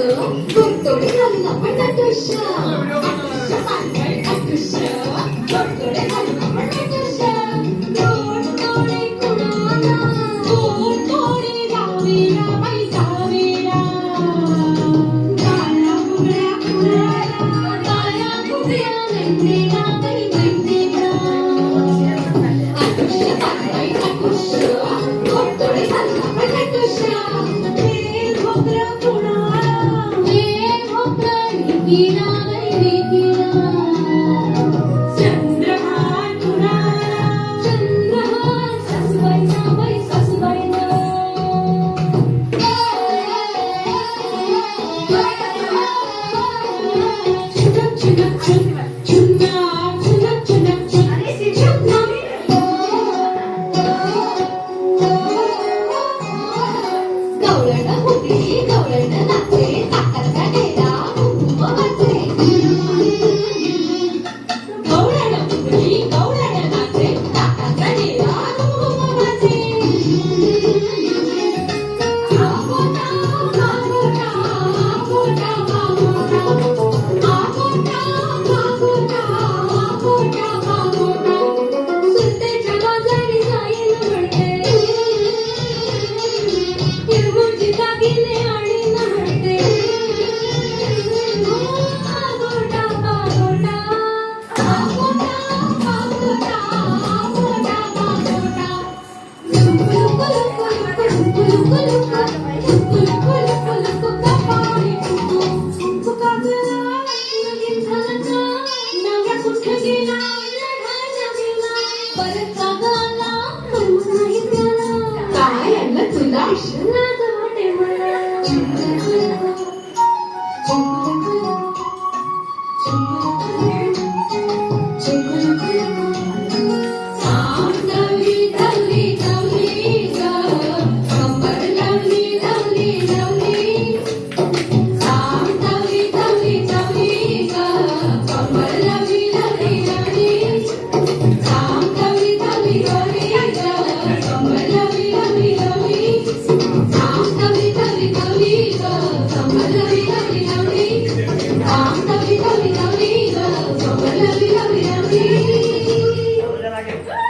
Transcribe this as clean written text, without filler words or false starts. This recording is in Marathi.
गोडतोडे घालून आपण नटुष्य पांढरे अटुष्य गोडतोडे घालून आपण नटुष्य गोडतोडे कुणाला गोडतोडे जावेरा बाई जावेरा गाया फुगड्या कुणाला गाया फुगड्या नंदेला बाई नंदेला अटुष्य पांढरे अटुष्य गोडतोडे घालून आपण नटुष्य गिरा रे गिरा चंद्रहार कुणाला चंद्रहार सासूबाईना बाई सासूबाईना चुनक चुनक चुन चुन्ना चुनक चुनक चुन अरे चुन्ना गवळण होती गवळण